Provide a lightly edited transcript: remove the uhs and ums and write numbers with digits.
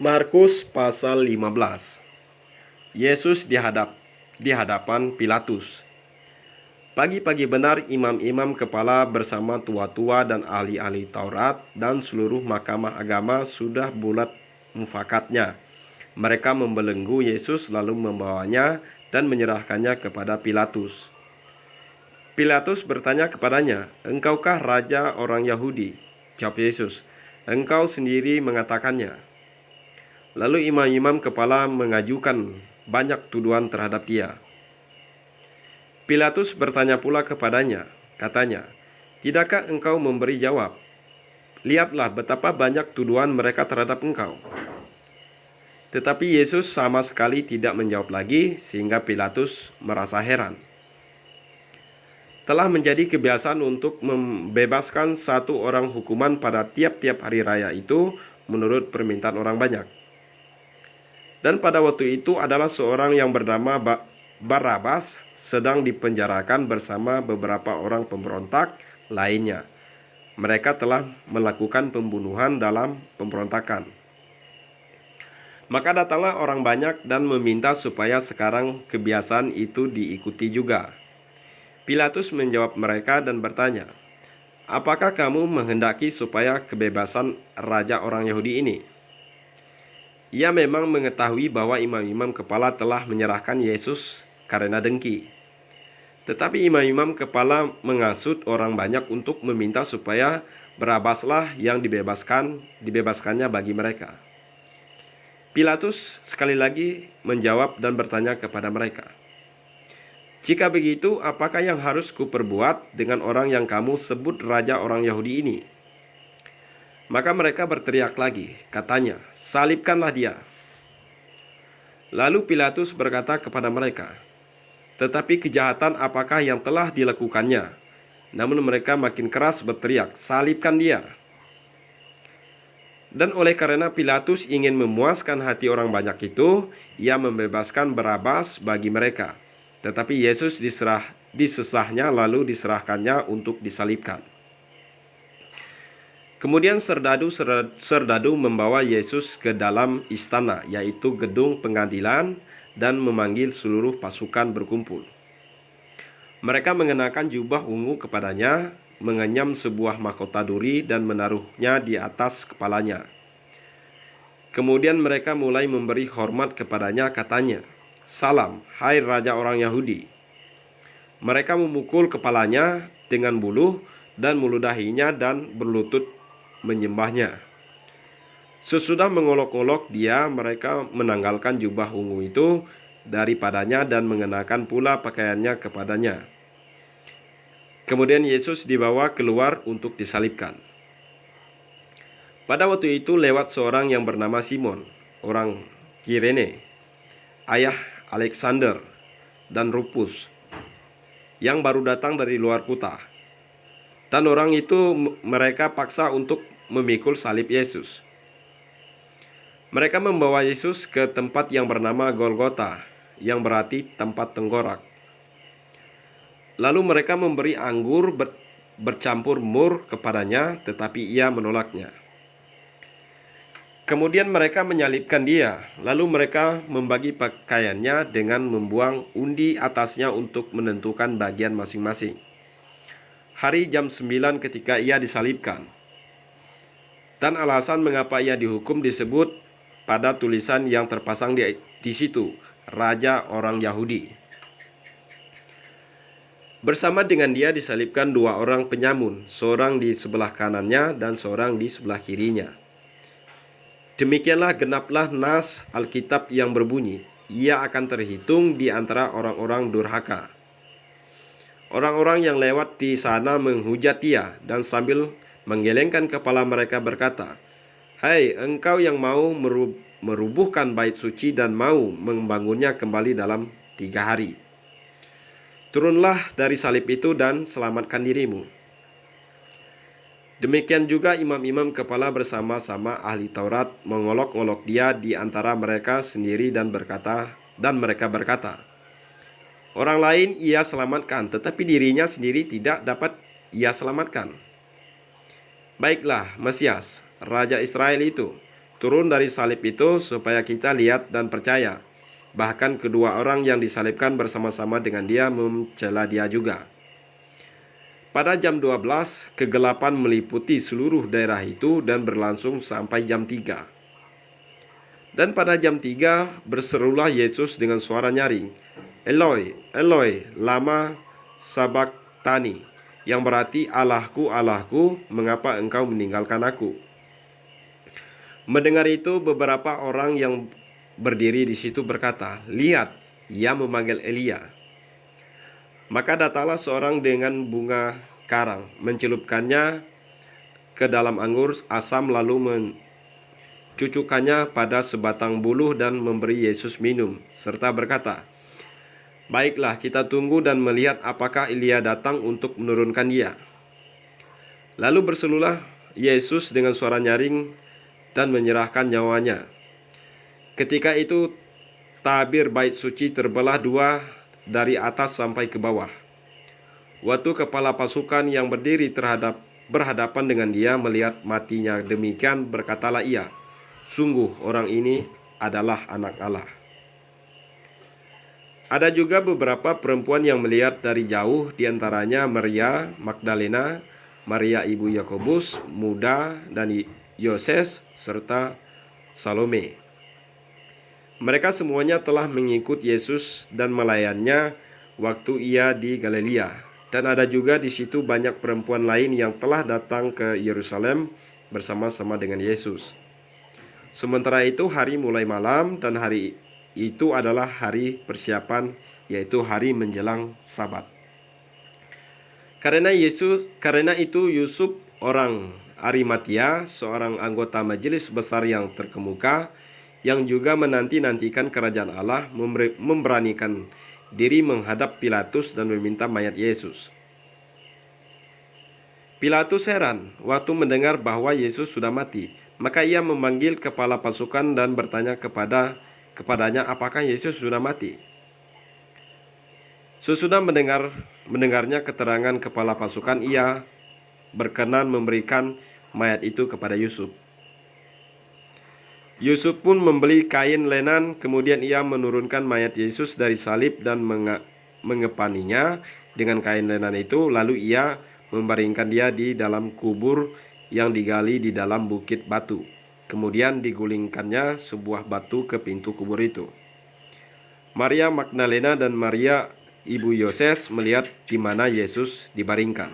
Markus pasal 15. Yesus di hadapan Pilatus. Pagi-pagi benar imam-imam kepala bersama tua-tua dan ahli-ahli Taurat dan seluruh mahkamah agama sudah bulat mufakatnya. Mereka membelenggu Yesus lalu membawanya dan menyerahkannya kepada Pilatus. Pilatus bertanya kepadanya, "Engkaukah raja orang Yahudi?" Jawab Yesus, "Engkau sendiri mengatakannya." Lalu imam-imam kepala mengajukan banyak tuduhan terhadap dia. Pilatus bertanya pula kepadanya, katanya, "Tidakkah engkau memberi jawab? Lihatlah betapa banyak tuduhan mereka terhadap engkau." Tetapi Yesus sama sekali tidak menjawab lagi, sehingga Pilatus merasa heran. Telah menjadi kebiasaan untuk membebaskan satu orang hukuman pada tiap-tiap hari raya itu menurut permintaan orang banyak. Dan pada waktu itu adalah seorang yang bernama Barabas sedang dipenjarakan bersama beberapa orang pemberontak lainnya. Mereka telah melakukan pembunuhan dalam pemberontakan. Maka datanglah orang banyak dan meminta supaya sekarang kebiasaan itu diikuti juga. Pilatus menjawab mereka dan bertanya, "Apakah kamu menghendaki supaya kebebasan raja orang Yahudi ini?" Ia memang mengetahui bahwa imam-imam kepala telah menyerahkan Yesus karena dengki. Tetapi imam-imam kepala mengasut orang banyak untuk meminta supaya Barabaslah yang dibebaskannya bagi mereka. Pilatus sekali lagi menjawab dan bertanya kepada mereka, "Jika begitu, apakah yang harus kuperbuat dengan orang yang kamu sebut raja orang Yahudi ini?" Maka mereka berteriak lagi, katanya, "Salibkanlah dia." Lalu Pilatus berkata kepada mereka, "Tetapi kejahatan apakah yang telah dilakukannya?" Namun mereka makin keras berteriak, "Salibkan dia." Dan oleh karena Pilatus ingin memuaskan hati orang banyak itu, ia membebaskan Barabas bagi mereka. Tetapi Yesus disesahnya lalu diserahkannya untuk disalibkan. Kemudian serdadu membawa Yesus ke dalam istana, yaitu gedung pengadilan, dan memanggil seluruh pasukan berkumpul. Mereka mengenakan jubah ungu kepadanya, mengenyam sebuah mahkota duri dan menaruhnya di atas kepalanya. Kemudian mereka mulai memberi hormat kepadanya, katanya, "Salam, hai Raja orang Yahudi." Mereka memukul kepalanya dengan buluh dan meludahinya dan berlutut menyembahnya. Sesudah mengolok-olok dia, mereka menanggalkan jubah ungu itu daripadanya dan mengenakan pula pakaiannya kepadanya. Kemudian Yesus dibawa keluar untuk disalibkan. Pada waktu itu lewat seorang yang bernama Simon, orang Kirene, ayah Alexander dan Rufus, yang baru datang dari luar kota. Dan orang itu mereka paksa untuk memikul salib Yesus. Mereka membawa Yesus ke tempat yang bernama Golgota, yang berarti tempat tengkorak. Lalu mereka memberi anggur bercampur mur kepadanya, tetapi ia menolaknya. Kemudian mereka menyalibkan dia, lalu mereka membagi pakaiannya dengan membuang undi atasnya untuk menentukan bagian masing-masing. Hari jam 9 ketika ia disalibkan. Dan alasan mengapa ia dihukum disebut pada tulisan yang terpasang di situ, Raja orang Yahudi. Bersama dengan dia disalibkan dua orang penyamun, seorang di sebelah kanannya dan seorang di sebelah kirinya. Demikianlah genaplah nas Alkitab yang berbunyi, "Ia akan terhitung di antara orang-orang durhaka." Orang-orang yang lewat di sana menghujat dia dan sambil menggelengkan kepala mereka berkata, "Hai, engkau yang mau merubuhkan bait suci dan mau membangunnya kembali dalam 3 hari. Turunlah dari salib itu dan selamatkan dirimu." Demikian juga imam-imam kepala bersama-sama ahli Taurat mengolok-olok dia di antara mereka sendiri dan mereka berkata, "Orang lain ia selamatkan, tetapi dirinya sendiri tidak dapat ia selamatkan. Baiklah, Mesias, Raja Israel itu, turun dari salib itu supaya kita lihat dan percaya. Bahkan kedua orang yang disalibkan bersama-sama dengan dia mencela dia juga. Pada jam 12, kegelapan meliputi seluruh daerah itu dan berlangsung sampai jam 3. Dan pada jam 3 berserulah Yesus dengan suara nyaring, "Eloi, Eloi, lama sabachthani," yang berarti, "Allahku, Allahku, mengapa engkau meninggalkan aku?" Mendengar itu, beberapa orang yang berdiri di situ berkata, "Lihat, ia memanggil Elia." Maka datanglah seorang dengan bunga karang, mencelupkannya ke dalam anggur asam, lalu mencucukkannya pada sebatang buluh dan memberi Yesus minum, serta berkata, "Baiklah, kita tunggu dan melihat apakah Elia datang untuk menurunkan dia." Lalu berserulah Yesus dengan suara nyaring dan menyerahkan nyawanya. Ketika itu tabir bait suci terbelah dua dari atas sampai ke bawah. Waktu kepala pasukan yang berdiri berhadapan dengan dia melihat matinya demikian, berkatalah ia, "Sungguh orang ini adalah anak Allah." Ada juga beberapa perempuan yang melihat dari jauh, diantaranya Maria Magdalena, Maria ibu Yakobus muda dan Yoses, serta Salome. Mereka semuanya telah mengikut Yesus dan melayannya waktu ia di Galilea. Dan ada juga di situ banyak perempuan lain yang telah datang ke Yerusalem bersama-sama dengan Yesus. Sementara itu hari mulai malam, dan hari itu adalah hari persiapan, yaitu hari menjelang Sabat. Karena itu Yusuf orang Arimatia, seorang anggota majelis besar yang terkemuka, yang juga menanti-nantikan kerajaan Allah, memberanikan diri menghadap Pilatus dan meminta mayat Yesus. Pilatus heran waktu mendengar bahwa Yesus sudah mati. Maka ia memanggil kepala pasukan dan bertanya kepadanya apakah Yesus sudah mati. Sesudah mendengarnya keterangan kepala pasukan, ia berkenan memberikan mayat itu kepada Yusuf. Yusuf pun membeli kain lenan, kemudian ia menurunkan mayat Yesus dari salib dan mengepaninya dengan kain lenan itu, lalu ia membaringkan dia di dalam kubur yang digali di dalam bukit batu. Kemudian digulingkannya sebuah batu ke pintu kubur itu. Maria Magdalena dan Maria ibu Yoses melihat di mana Yesus dibaringkan.